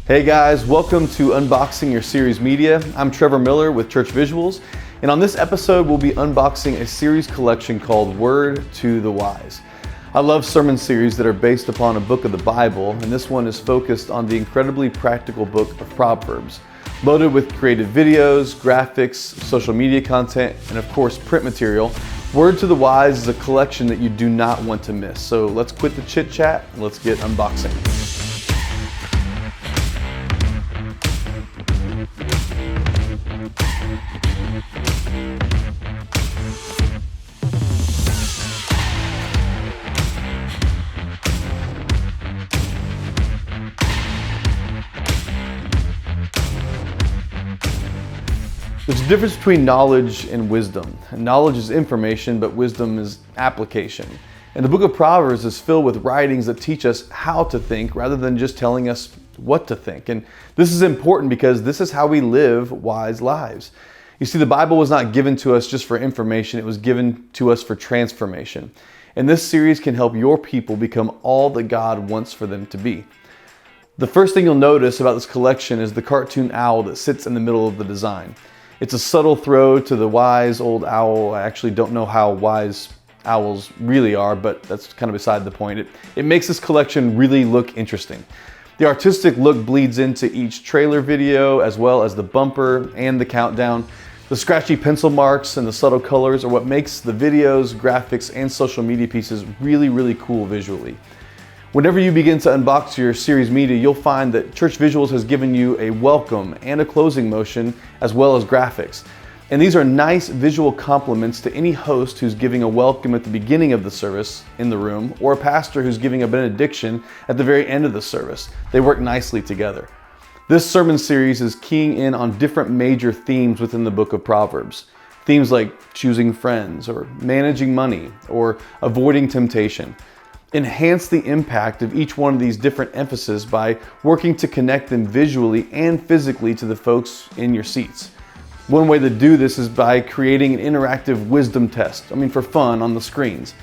Hey guys, welcome to Unboxing Your Series Media. I'm Trevor Miller with Church Visuals, and on this episode we'll be unboxing a series collection called Word to the Wise. I love sermon series that are based upon a book of the Bible, and this one is focused on the incredibly practical Book of Proverbs, loaded with creative videos, graphics, social media content, and of course print material. Word to the Wise is a collection that you do not want to miss. So let's quit the chit chat and let's get unboxing. There's a difference between knowledge and wisdom. Knowledge is information, but wisdom is application. And the Book of Proverbs is filled with writings that teach us how to think rather than just telling us what to think. And this is important because this is how we live wise lives. You see, the Bible was not given to us just for information, it was given to us for transformation. And this series can help your people become all that God wants for them to be. The first thing you'll notice about this collection is the cartoon owl that sits in the middle of the design. It's a subtle throw to the wise old owl. I actually don't know how wise owls really are, but that's kind of beside the point. It makes this collection really look interesting. The artistic look bleeds into each trailer video, as well as the bumper and the countdown. The scratchy pencil marks and the subtle colors are what makes the videos, graphics, and social media pieces really cool visually. Whenever you begin to unbox your series media, you'll find that Church Visuals has given you a welcome and a closing motion, as well as graphics. And these are nice visual compliments to any host who's giving a welcome at the beginning of the service in the room, or a pastor who's giving a benediction at the very end of the service. They work nicely together. This sermon series is keying in on different major themes within the Book of Proverbs. Themes like choosing friends, or managing money, or avoiding temptation. Enhance the impact of each one of these different emphases by working to connect them visually and physically to the folks in your seats. One way to do this is by creating an interactive wisdom test, for fun on the screens.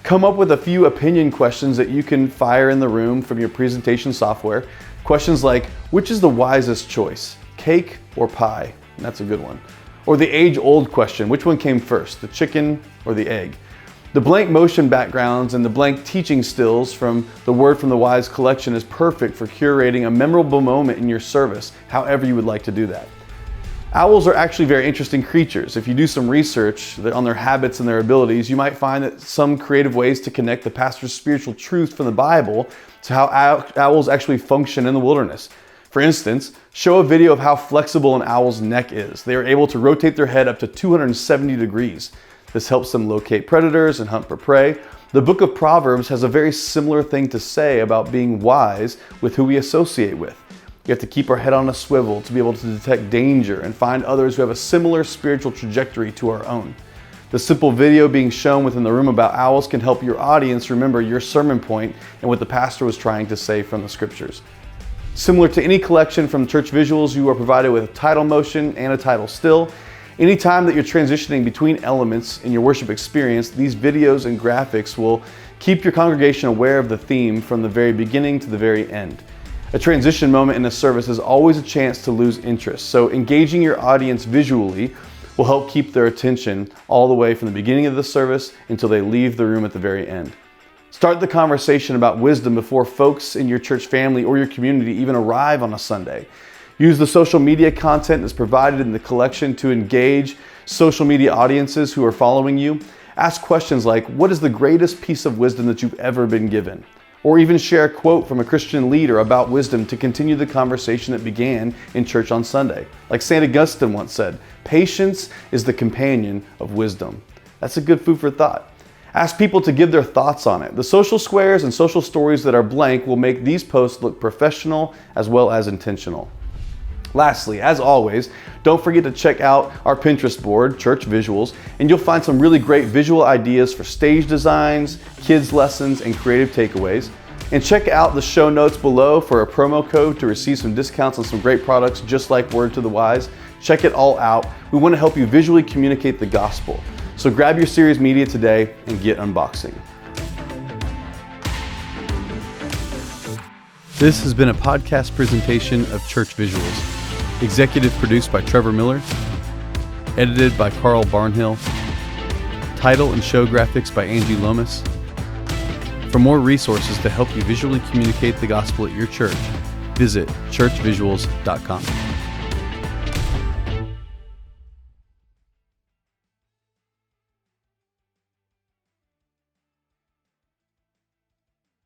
Come up with a few opinion questions that you can fire in the room from your presentation software. Questions like, which is the wisest choice, cake or pie? And that's a good one. Or the age-old question, which one came first, the chicken or the egg? The blank motion backgrounds and the blank teaching stills from the Word from the Wise collection is perfect for curating a memorable moment in your service, however you would like to do that. Owls are actually very interesting creatures. If you do some research on their habits and their abilities, you might find that some creative ways to connect the pastor's spiritual truth from the Bible to how owls actually function in the wilderness. For instance, show a video of how flexible an owl's neck is. They are able to rotate their head up to 270 degrees. This helps them locate predators and hunt for prey. The Book of Proverbs has a very similar thing to say about being wise with who we associate with. You have to keep our head on a swivel to be able to detect danger and find others who have a similar spiritual trajectory to our own. The simple video being shown within the room about owls can help your audience remember your sermon point and what the pastor was trying to say from the scriptures. Similar to any collection from Church Visuals, you are provided with a title motion and a title still. Anytime that you're transitioning between elements in your worship experience, these videos and graphics will keep your congregation aware of the theme from the very beginning to the very end. A transition moment in a service is always a chance to lose interest, so engaging your audience visually will help keep their attention all the way from the beginning of the service until they leave the room at the very end. Start the conversation about wisdom before folks in your church family or your community even arrive on a Sunday. Use the social media content that's provided in the collection to engage social media audiences who are following you. Ask questions like, what is the greatest piece of wisdom that you've ever been given? Or even share a quote from a Christian leader about wisdom to continue the conversation that began in church on Sunday. Like St. Augustine once said, patience is the companion of wisdom. That's a good food for thought. Ask people to give their thoughts on it. The social squares and social stories that are blank will make these posts look professional as well as intentional. Lastly, as always, don't forget to check out our Pinterest board, Church Visuals, and you'll find some really great visual ideas for stage designs, kids lessons, and creative takeaways. And check out the show notes below for a promo code to receive some discounts on some great products just like Word to the Wise. Check it all out. We want to help you visually communicate the gospel. So grab your series media today and get unboxing. This has been a podcast presentation of Church Visuals, executive produced by Trevor Miller, edited by Carl Barnhill, title and show graphics by Angie Lomas. For more resources to help you visually communicate the gospel at your church, visit churchvisuals.com.